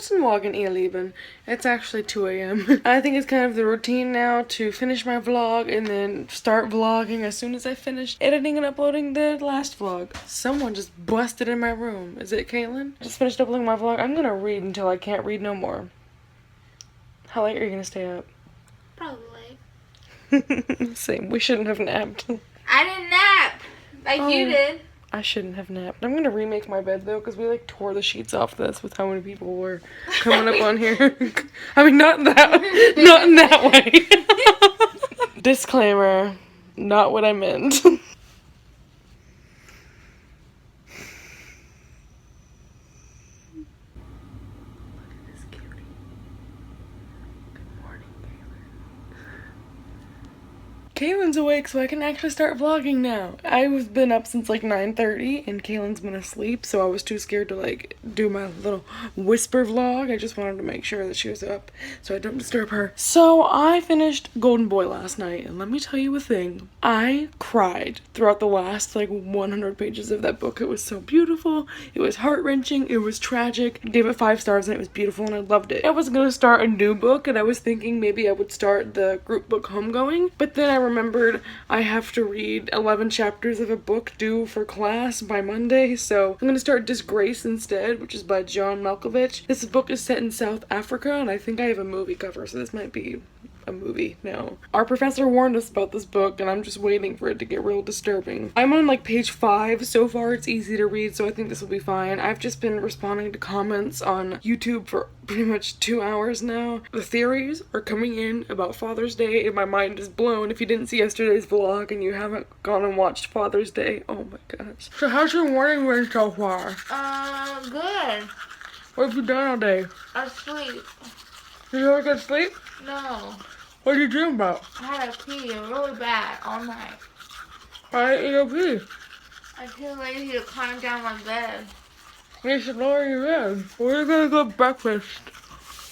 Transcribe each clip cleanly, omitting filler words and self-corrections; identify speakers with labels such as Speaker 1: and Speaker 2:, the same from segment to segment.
Speaker 1: Guten Morgen, ihr Lieben. It's actually 2 a.m. I think it's kind of the routine now to finish my vlog and then start vlogging as soon as I finish editing and uploading the last vlog. Someone just busted in my room. Is it Caitlin? Just finished uploading my vlog. I'm gonna read until I can't read no more. How late are you gonna stay up?
Speaker 2: Probably.
Speaker 1: Same. We shouldn't have napped.
Speaker 2: I didn't nap like you did.
Speaker 1: I shouldn't have napped. I'm gonna remake my bed though, because we like tore the sheets off this with how many people were coming up on here. I mean, not in that way. Disclaimer, not what I meant. Kaylin's awake, so I can actually start vlogging now. I've been up since like 9:30 and Kaylin's been asleep, so I was too scared to like do my little whisper vlog. I just wanted to make sure that she was up so I don't disturb her. So I finished Golden Boy last night, and let me tell you a thing. I cried throughout the last like 100 pages of that book. It was so beautiful. It was heart-wrenching. It was tragic. I gave it 5 stars and it was beautiful and I loved it. I was gonna start a new book and I was thinking maybe I would start the group book Homegoing, but then I remembered I have to read 11 chapters of a book due for class by Monday, so I'm gonna start Disgrace instead, which is by John Malkovich. This book is set in South Africa, and I think I have a movie cover, so this might be a movie now. Our professor warned us about this book, and I'm just waiting for it to get real disturbing. I'm on like page 5 so far. It's easy to read, so I think this will be fine. I've just been responding to comments on YouTube for pretty much 2 hours now. The theories are coming in about Father's Day, and my mind is blown. If you didn't see yesterday's vlog and you haven't gone and watched Father's Day, oh my gosh. So how's your morning been so far?
Speaker 2: Good.
Speaker 1: What have you done all day?
Speaker 2: Asleep.
Speaker 1: Did you ever get sleep?
Speaker 2: No.
Speaker 1: What did you dream about?
Speaker 2: I had a pee really bad all night.
Speaker 1: Why didn't you pee?
Speaker 2: I'm too lazy to climb down my bed.
Speaker 1: You should lower your bed. We're gonna go breakfast.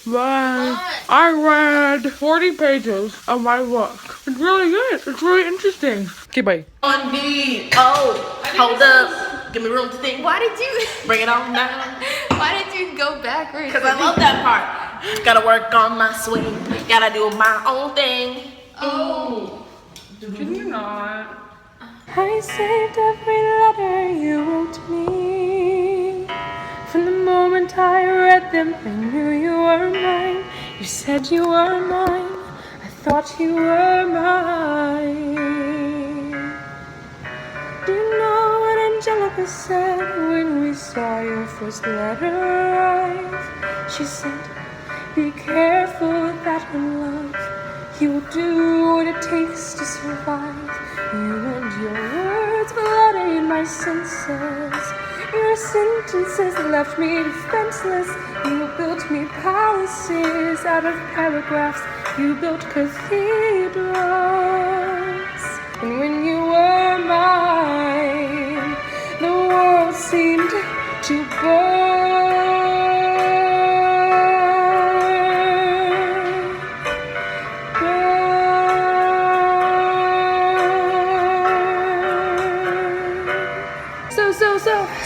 Speaker 1: Bye.
Speaker 2: What?
Speaker 1: I read 40 pages of my book. It's really good. It's really interesting. Okay, bye.
Speaker 3: On me. Oh, hold up. Give me room to think.
Speaker 2: Why did you
Speaker 3: Bring it on down.
Speaker 2: Why did you go backwards?
Speaker 3: Because I love that part. Gotta work on my swing. Gotta do my own thing.
Speaker 2: Oh.
Speaker 1: Can you not? I saved every letter you wrote me. From the moment I read them, I knew you were mine. You said you were mine. I thought you were mine. Do you know what Angelica said when we saw your first letter arrive? She said, be careful with that one, love. You will do what it takes to survive. You and your words flooded my senses. Your sentences left me defenseless. You built me palaces out of paragraphs. You built cathedrals. And when you were mine, the world seemed to burn.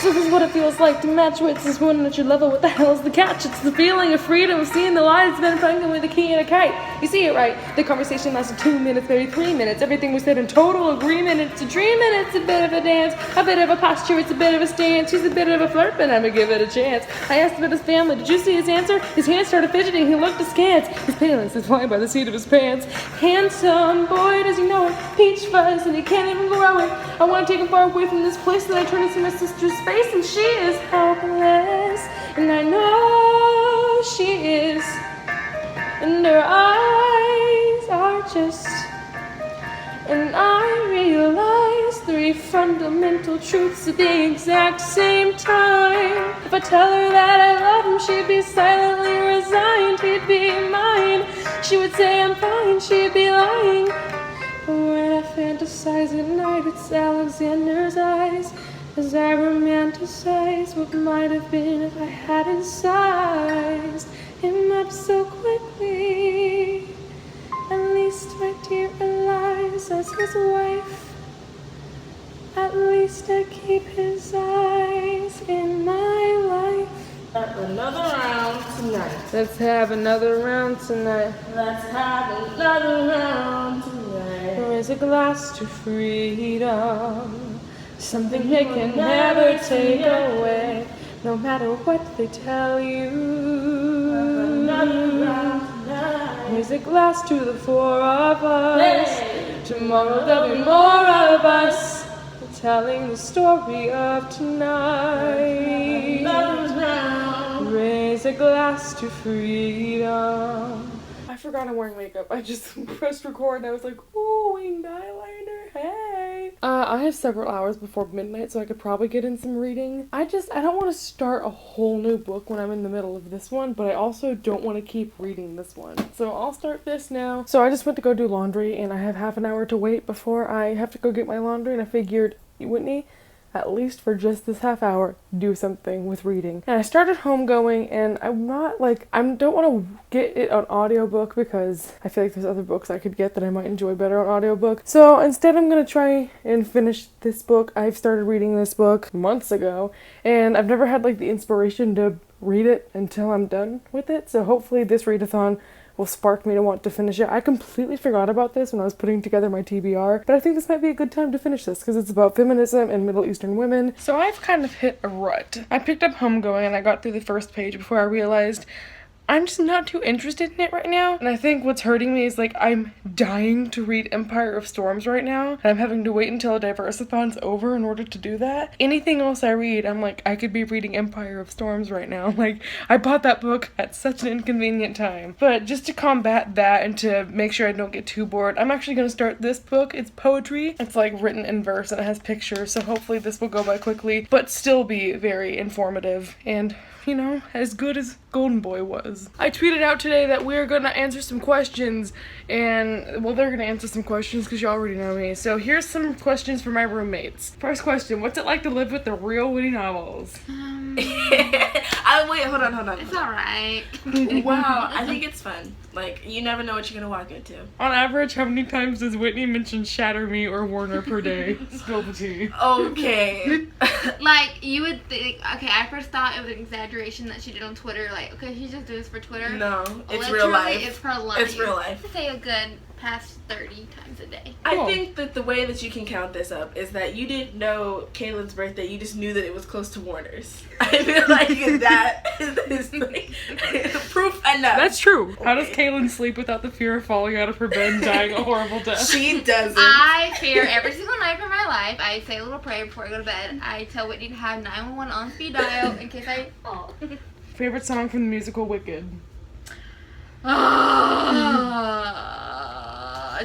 Speaker 1: So this is what it feels like to match wits this one at your level. What the hell is the catch? It's the feeling of freedom, of seeing the light. It's been funkin' with a key and a kite. You see it right. The conversation lasted 2 minutes, maybe 3 minutes. Everything was said in total agreement. It's a dream and it's a bit of a dance, a bit of a posture, it's a bit of a stance. She's a bit of a flirt, but I'ma give it a chance. I asked about his family. Did you see his answer? His hands started fidgeting. He looked askance. His paleness is flying by the seat of his pants. Handsome boy, does he know it? Peach fuzz, and he can't even grow it. I want to take him far away from this place, and I turn to see my sister's face, and she is helpless, and I know she is, and her eyes are just, and I realize 3 fundamental truths at the exact same time. If I tell her that I love him, she'd be silently resigned. He'd be mine. She would say I'm fine. She'd be lying. But when I fantasize at night, it's Alexander's eyes. As I romanticize what might have been if I hadn't sized him up so quickly. At least my dear Eliza's his wife. At least I keep his eyes in my life.
Speaker 3: Another round to tonight.
Speaker 1: Let's have another round tonight.
Speaker 3: Let's have another round tonight.
Speaker 1: Raise a glass to freedom. Something they can never take away. No matter what they tell you.
Speaker 3: Another round tonight.
Speaker 1: Raise a glass to the four of us. Tomorrow there'll be more of us. Telling the story of tonight.
Speaker 3: Another round.
Speaker 1: Raise a glass to freedom. I forgot I'm wearing makeup. I just pressed record and I was like, ooh, winged eyeliner, hey. I have several hours before midnight, so I could probably get in some reading. I don't want to start a whole new book when I'm in the middle of this one, but I also don't want to keep reading this one. So I'll start this now. So I just went to go do laundry, and I have half an hour to wait before I have to go get my laundry, and I figured, Whitney, at least for just this half hour, do something with reading. And I started homegoing, and I'm not like, I don't want to get it on audiobook because I feel like there's other books I could get that I might enjoy better on audiobook. So instead I'm going to try and finish this book. I've started reading this book months ago, and I've never had like the inspiration to read it until I'm done with it. So hopefully this readathon will spark me to want to finish it. I completely forgot about this when I was putting together my TBR, but I think this might be a good time to finish this because it's about feminism and Middle Eastern women. So I've kind of hit a rut. I picked up Homegoing and I got through the first page before I realized I'm just not too interested in it right now. And I think what's hurting me is like I'm dying to read Empire of Storms right now, and I'm having to wait until Diversithon's over in order to do that. Anything else I read, I'm like, I could be reading Empire of Storms right now. Like, I bought that book at such an inconvenient time. But just to combat that and to make sure I don't get too bored, I'm actually going to start this book. It's poetry. It's like written in verse and it has pictures, so hopefully this will go by quickly, but still be very informative and, you know, as good as Golden Boy was. I tweeted out today that we're gonna answer some questions, and, well, they're gonna answer some questions because you already know me. So here's some questions for my roommates. First question, what's it like to live with the real WhittyNovels?
Speaker 3: Wait, hold on.
Speaker 2: It's alright.
Speaker 3: Wow, I think it's fun. Like, you never know what you're gonna walk into.
Speaker 1: On average, how many times does Whitney mention Shatter Me or Warner per day? Spill the tea.
Speaker 3: Okay.
Speaker 2: Like, you would think, okay, I first thought it was an exaggeration that she did on Twitter. Like, okay, she just does this for Twitter.
Speaker 3: No, it's
Speaker 2: Literally,
Speaker 3: real life.
Speaker 2: it's her life.
Speaker 3: It's real life.
Speaker 2: I'd say a good past 30 times a day.
Speaker 3: I think that the way that you can count this up is that you didn't know Kaylin's birthday, you just knew that it was close to Warner's. I feel like that is like proof enough.
Speaker 1: That's true. How does Kaylin sleep without the fear of falling out of her bed and dying a horrible death?
Speaker 3: She doesn't.
Speaker 2: I fear every single night for my life. I say a little prayer before I go to bed. I tell Whitney to have 911 on speed dial in case I fall.
Speaker 1: Favorite song from the musical Wicked?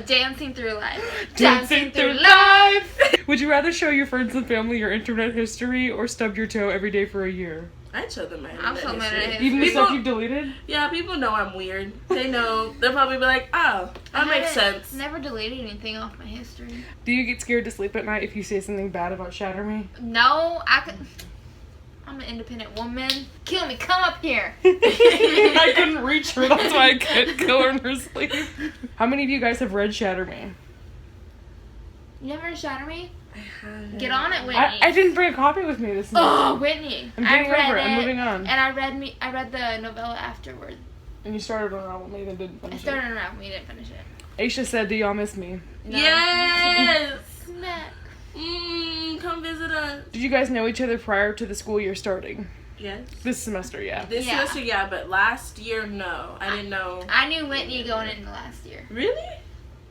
Speaker 2: Dancing Through Life.
Speaker 1: Dancing Through Life! Would you rather show your friends and family your internet history or stub your toe every day for a year?
Speaker 3: I'd show them my
Speaker 2: I'll show them my
Speaker 3: history.
Speaker 2: history.
Speaker 1: Even the stuff you've deleted?
Speaker 3: Yeah, people know I'm weird. They know. They'll probably be like, oh, that makes sense.
Speaker 2: Never deleted anything off my history.
Speaker 1: Do you get scared to sleep at night if you say something bad about Shatter Me?
Speaker 2: No, I'm an independent woman. Kill me, come up here.
Speaker 1: I couldn't reach her, that's why I couldn't kill her in her sleep. How many of you guys have read Shatter Me?
Speaker 2: You never Shatter Me?
Speaker 3: I haven't.
Speaker 2: Get on it, Whitney.
Speaker 1: I didn't bring a copy with me this semester.
Speaker 2: Oh, Whitney.
Speaker 1: I'm getting
Speaker 2: I read
Speaker 1: over it. I'm
Speaker 2: it,
Speaker 1: moving on.
Speaker 2: And I read the novella afterward.
Speaker 1: And you started on that one, then didn't
Speaker 2: I
Speaker 1: finish
Speaker 2: started
Speaker 1: it.
Speaker 2: on that, we didn't finish it.
Speaker 1: Aisha said, do y'all miss me?
Speaker 2: No.
Speaker 3: Yes!
Speaker 2: Smack.
Speaker 3: Come visit us.
Speaker 1: Did you guys know each other prior to the school year starting?
Speaker 3: Yes.
Speaker 1: This semester, yeah.
Speaker 3: This
Speaker 2: Yeah.
Speaker 3: semester, yeah, but last year, no. I didn't know.
Speaker 2: I knew Whitney going into last year.
Speaker 3: Really?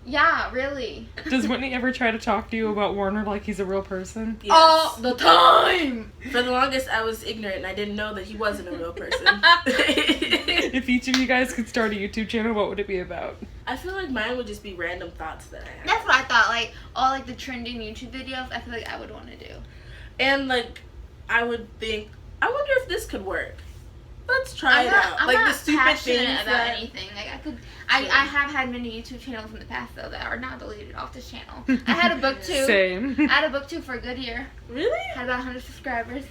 Speaker 2: Yeah, really.
Speaker 1: Does Whitney ever try to talk to you about Warner like he's a real person?
Speaker 3: Yes.
Speaker 2: All the time.
Speaker 3: For the longest, I was ignorant and I didn't know that he wasn't a real person.
Speaker 1: If each of you guys could start a YouTube channel, what would it be about?
Speaker 3: I feel like mine would just be random thoughts that I have.
Speaker 2: That's what I thought. Like, all like the trending YouTube videos, I feel like I would want to do.
Speaker 3: And like, I would think, I wonder if this could work. Let's try it out.
Speaker 2: I'm
Speaker 3: Like
Speaker 2: not
Speaker 3: the stupid
Speaker 2: passionate
Speaker 3: things
Speaker 2: about
Speaker 3: that.
Speaker 2: anything. Like I have had many YouTube channels in the past though that are not deleted off this channel. I had a book too.
Speaker 1: Same.
Speaker 2: I had a book too for a good year.
Speaker 3: Really?
Speaker 2: Had about 100 subscribers.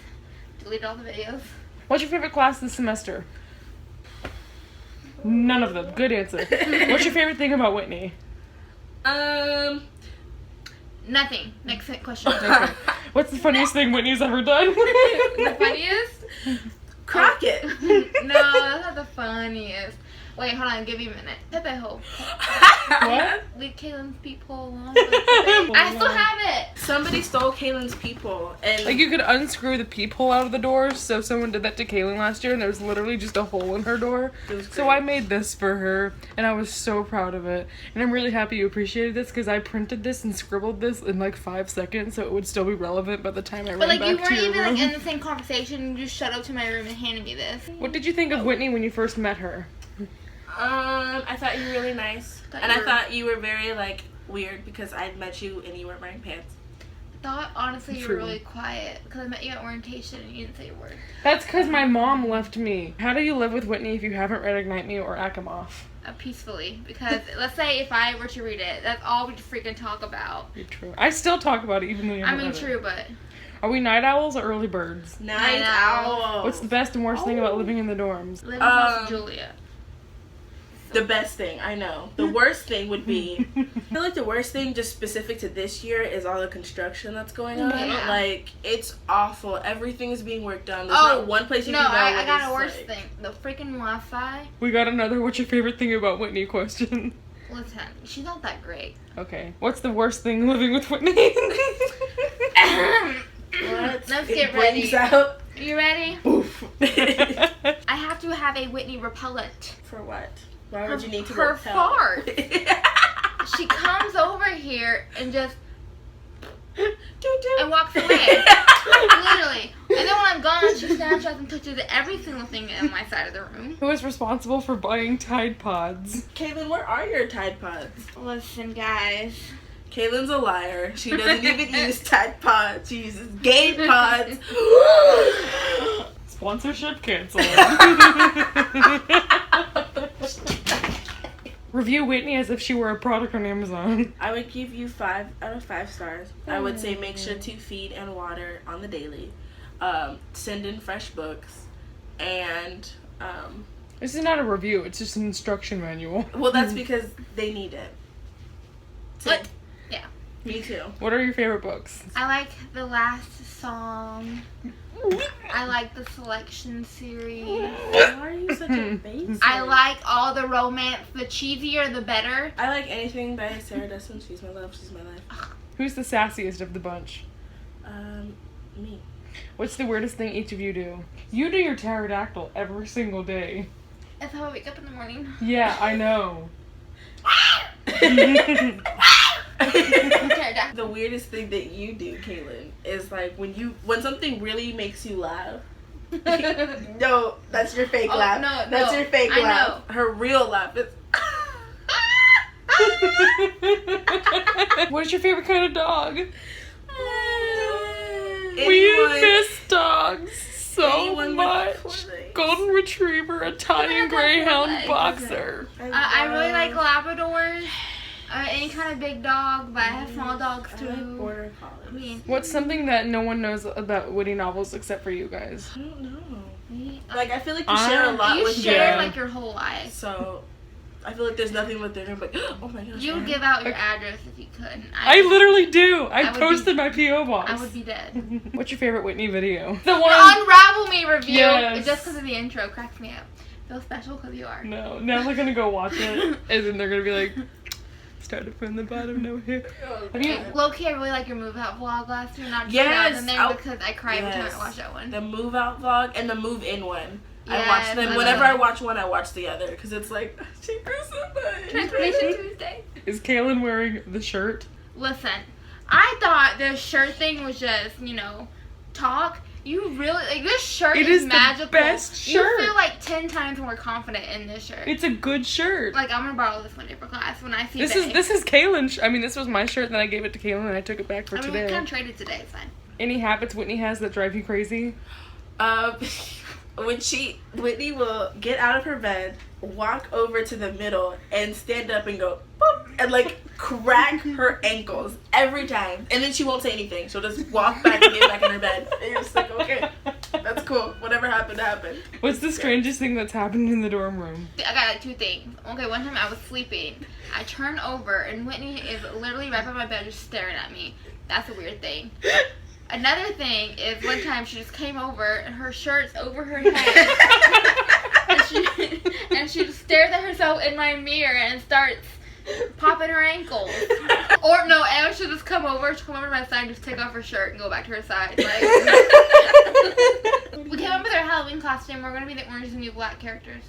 Speaker 2: Deleted all the videos.
Speaker 1: What's your favorite class this semester? None of them. Good answer. What's your favorite thing about Whitney?
Speaker 2: Nothing. Next question.
Speaker 1: Okay. What's the funniest thing Whitney's ever done?
Speaker 2: The funniest?
Speaker 3: Crockett.
Speaker 2: No, that's not the funniest. Wait, hold on, give me a minute. Pepe Ho.
Speaker 1: What?
Speaker 2: Leave Kaylin's peephole alone. I still have it.
Speaker 3: Somebody stole Kaylin's peephole, and
Speaker 1: Like, you could unscrew the peephole out of the door, so someone did that to Kaylin last year, and there was literally just a hole in her door. So I made this for her, and I was so proud of it. And I'm really happy you appreciated this, because I printed this and scribbled this in like 5 seconds, so it would still be relevant by the time I
Speaker 2: But
Speaker 1: ran
Speaker 2: like, you
Speaker 1: back to
Speaker 2: weren't
Speaker 1: your
Speaker 2: even
Speaker 1: room.
Speaker 2: like in the same conversation. You just shut up to my room and handed me this.
Speaker 1: What did you think of Whitney when you first met her?
Speaker 3: I thought you were really nice, and I thought you were very like weird because I'd met you and you weren't wearing pants.
Speaker 2: I thought honestly you were
Speaker 1: True.
Speaker 2: really quiet because I met you at orientation and you didn't say a word.
Speaker 1: That's because my mom left me. How do you live with Whitney if you haven't read Ignite Me or Akamoff?
Speaker 2: Peacefully, because let's say if I were to read it, that's all we'd freaking talk about.
Speaker 1: You're true. I still talk about it even though you
Speaker 2: I
Speaker 1: haven't
Speaker 2: mean,
Speaker 1: read
Speaker 2: true,
Speaker 1: it.
Speaker 2: but
Speaker 1: Are we night owls or early birds?
Speaker 3: Night
Speaker 2: owl.
Speaker 3: owl.
Speaker 1: What's the best and worst thing about living in the dorms?
Speaker 2: live in House Julia.
Speaker 3: The best thing, I know. The worst thing would be, I feel like the worst thing just specific to this year is all the construction that's going on.
Speaker 2: Yeah.
Speaker 3: Like, it's awful. Everything is being worked on. There's
Speaker 2: Oh,
Speaker 3: not one place you
Speaker 2: no,
Speaker 3: can go.
Speaker 2: I
Speaker 3: where
Speaker 2: got
Speaker 3: there's,
Speaker 2: a worse
Speaker 3: like-
Speaker 2: thing. The freaking Wi-Fi.
Speaker 1: We got another what's your favorite thing about Whitney question.
Speaker 2: Listen, she's not that great.
Speaker 1: Okay. What's the worst thing living with Whitney?
Speaker 3: What?
Speaker 2: Let's
Speaker 3: It
Speaker 2: get
Speaker 3: brings
Speaker 2: ready.
Speaker 3: out.
Speaker 2: You ready?
Speaker 3: Oof.
Speaker 2: I have to have a Whitney repellent.
Speaker 3: For what? Why would you need to
Speaker 2: Her
Speaker 3: repel?
Speaker 2: fart. She comes over here and just and walks away. Literally. And then when I'm gone, she snapshots and touches every single thing on my side of the room.
Speaker 1: Who is responsible for buying Tide Pods?
Speaker 3: Kaylin, where are your Tide Pods?
Speaker 2: Listen, guys.
Speaker 3: Kaylin's a liar. She doesn't even use Tide Pods. She uses Gay Pods.
Speaker 1: Sponsorship canceled. Review Whitney as if she were a product on Amazon.
Speaker 3: I would give you 5 out of 5 stars. I would say make sure to feed and water on the daily. Send in fresh books. And,
Speaker 1: This is not a review, it's just an instruction manual.
Speaker 3: well, that's because they need it.
Speaker 2: What? Yeah.
Speaker 3: Me too.
Speaker 1: What are your favorite books?
Speaker 2: I like The Last Song. I like the Selection series.
Speaker 3: Why are you such a basic?
Speaker 2: I like all the romance. The cheesier, the better.
Speaker 3: I like anything by Sarah Desmond. She's my love. She's my life.
Speaker 1: Who's the sassiest of the bunch?
Speaker 3: Me.
Speaker 1: What's the weirdest thing each of you do? You do your pterodactyl every single day.
Speaker 2: That's how I wake up in the morning.
Speaker 1: Yeah, I know.
Speaker 3: The weirdest thing that you do, Kaylin, is like when something really makes you laugh. No, that's your fake laugh.
Speaker 2: No,
Speaker 3: That's
Speaker 2: no,
Speaker 3: your fake
Speaker 2: I
Speaker 3: laugh.
Speaker 2: know.
Speaker 3: Her real laugh is.
Speaker 1: What is your favorite kind of dog? We
Speaker 3: Anyone-
Speaker 1: miss dogs so
Speaker 3: anyone with
Speaker 1: much.
Speaker 3: 4 legs.
Speaker 1: Golden Retriever, Italian
Speaker 2: got 4
Speaker 1: Greyhound
Speaker 2: legs.
Speaker 1: boxer.
Speaker 2: I really like
Speaker 3: love-
Speaker 2: Labradors. Any kind of big dog, but I have small dogs
Speaker 3: I
Speaker 2: too.
Speaker 3: like border
Speaker 2: I
Speaker 3: collies.
Speaker 2: mean,
Speaker 1: What's something that no one knows about WhittyNovels except for you guys?
Speaker 3: I don't know.
Speaker 2: me-
Speaker 3: Like I feel like you share a lot
Speaker 2: you
Speaker 3: with
Speaker 2: share
Speaker 1: Yeah.
Speaker 2: like your whole life.
Speaker 3: So I feel like there's nothing with them. Like, oh my gosh.
Speaker 2: You would
Speaker 3: man.
Speaker 2: give out your address if you could.
Speaker 1: I literally do. I
Speaker 2: I would
Speaker 1: posted my P.O. box.
Speaker 2: I would be dead.
Speaker 1: What's your favorite Whitney video? The
Speaker 2: The
Speaker 1: one.
Speaker 2: Unravel Me review,
Speaker 1: Yes.
Speaker 2: just because of the intro, cracks me up. Feel special because you are.
Speaker 1: No, now they're gonna go watch it, and then they're gonna be like, started from the bottom, no here. Have you?
Speaker 2: Low-key, I really like your move out vlog last year. Not just
Speaker 3: Yes,
Speaker 2: in there
Speaker 3: I'll-
Speaker 2: because I cry every time
Speaker 3: yes.
Speaker 2: I watch that one.
Speaker 3: The move out vlog and the move in one. I
Speaker 2: Yes,
Speaker 3: watch them.
Speaker 2: I
Speaker 3: Whenever
Speaker 2: know.
Speaker 3: I watch one, I watch the other because it's like she grew so much.
Speaker 2: Transformation Tuesday.
Speaker 1: Is Kaylin wearing the shirt?
Speaker 2: Listen, I thought this shirt thing was just, talk. You really, this shirt
Speaker 1: It
Speaker 2: is
Speaker 1: is the
Speaker 2: magical.
Speaker 1: best shirt.
Speaker 2: You feel like 10 times more confident in this shirt.
Speaker 1: It's a good shirt.
Speaker 2: Like, I'm gonna borrow this one day for class when I see
Speaker 1: This is Kaylin's. I mean, this was my shirt, then I gave it to Kaylin, and I took it back for
Speaker 2: we
Speaker 1: today.
Speaker 2: kind of traded today, it's fine.
Speaker 1: Any habits Whitney has that drive you crazy?
Speaker 3: When Whitney will get out of her bed, walk over to the middle, and stand up and go boop, and like crack her ankles every time, and then she won't say anything. She'll just walk back and get back in her bed. And you're just like, okay, that's cool. Whatever happened happened.
Speaker 1: What's the strangest thing that's happened in the dorm room?
Speaker 2: I got like 2 things. Okay, one time I was sleeping. I turn over and Whitney is literally right by my bed just staring at me. That's a weird thing. Another thing is one time she just came over and her shirt's over her head. she just stares at herself in my mirror and starts popping her ankles. Or no, Anna should just come over to my side, just take off her shirt and go back to her side. Like, we came up with our Halloween costume. We're gonna be the orange and new black characters.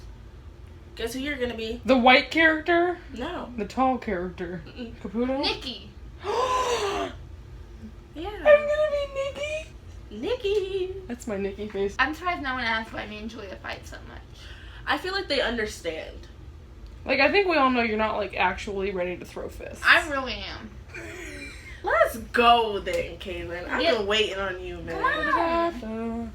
Speaker 3: Guess who you're gonna be?
Speaker 1: The white character?
Speaker 3: No.
Speaker 1: The tall character. Caputo?
Speaker 2: Nikki.
Speaker 3: Yeah.
Speaker 1: I'm gonna be Nikki.
Speaker 3: Nikki.
Speaker 1: That's my Nikki face.
Speaker 2: I'm surprised no one asked why me and Julia fight so much.
Speaker 3: I feel like they understand.
Speaker 1: Like, I think we all know you're not, like, actually ready to throw fists.
Speaker 2: I really am.
Speaker 3: Let's go then, Kaylin. I've been waiting on you, man.
Speaker 2: Come on.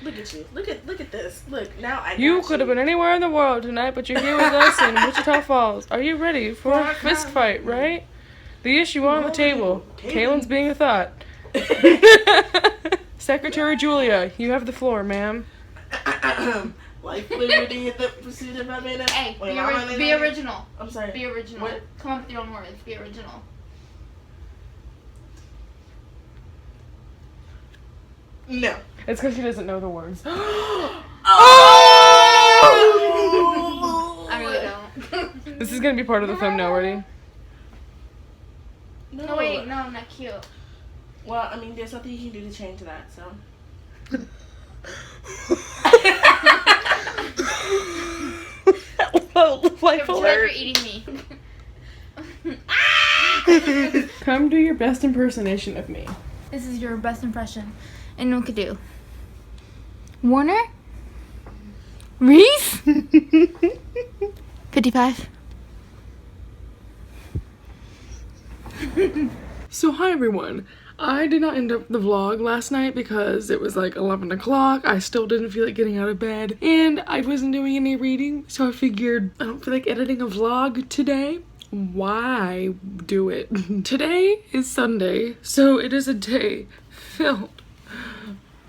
Speaker 3: Look at you. Look at this. Look, now I got
Speaker 1: You could have been anywhere in the world tonight, but you're here with us in Wichita Falls. Are you ready for a fist fight, right? The issue on the table. Kaylin's being a thought. Secretary Julia, you have the floor, ma'am.
Speaker 3: Life, liberty, and the pursuit of happiness.
Speaker 2: Hey,
Speaker 3: Wait,
Speaker 2: be original.
Speaker 3: I'm sorry.
Speaker 2: Be original.
Speaker 3: What?
Speaker 2: Come up with your own words. Be original.
Speaker 3: No.
Speaker 1: It's because she doesn't know the words.
Speaker 3: Oh!
Speaker 2: I really don't.
Speaker 1: This is going to be part of the thumbnail, ready?
Speaker 2: No, wait, no, not cute.
Speaker 3: Well, I mean, there's nothing you can do to change that, so.
Speaker 1: Life
Speaker 2: You're
Speaker 1: alert.
Speaker 2: eating me.
Speaker 1: Come do your best impersonation of me.
Speaker 2: This is your best impression. Anyone could do. Warner? Reese? 55.
Speaker 1: So hi everyone. I did not end up the vlog last night because it was like 11 o'clock. I still didn't feel like getting out of bed and I wasn't doing any reading, so I figured I don't feel like editing a vlog today. Why do it? Today is Sunday, so it is a day filled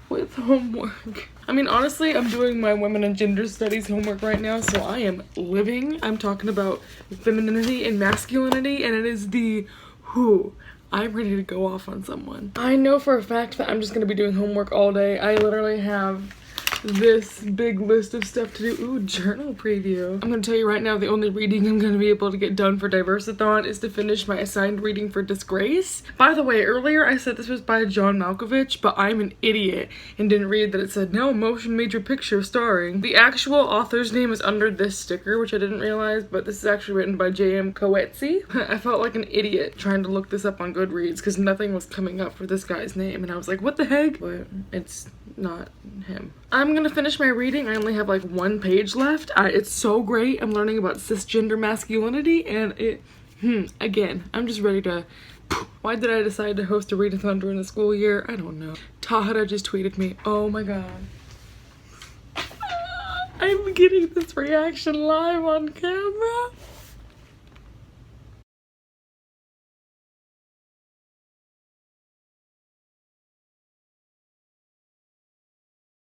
Speaker 1: with homework. I mean, honestly, I'm doing my women and gender studies homework right now, so I am living. I'm talking about femininity and masculinity, and it is the who. I'm ready to go off on someone. I know for a fact that I'm just gonna be doing homework all day. I literally have this big list of stuff to do. Ooh, journal preview. I'm gonna tell you right now, the only reading I'm gonna be able to get done for Diversathon is to finish my assigned reading for Disgrace. By the way, earlier I said this was by John Malkovich, but I'm an idiot and didn't read that it said no motion major picture starring. The actual author's name is under this sticker, which I didn't realize, but this is actually written by J.M. Coetzee. I felt like an idiot trying to look this up on Goodreads because nothing was coming up for this guy's name, and I was like, what the heck? But it's not him. I'm gonna finish my reading. I only have like one page left. It's so great. I'm learning about cisgender masculinity, and again, I'm just ready to. Why did I decide to host a readathon during the school year? I don't know. Tahada just tweeted me. Oh my god. I'm getting this reaction live on camera.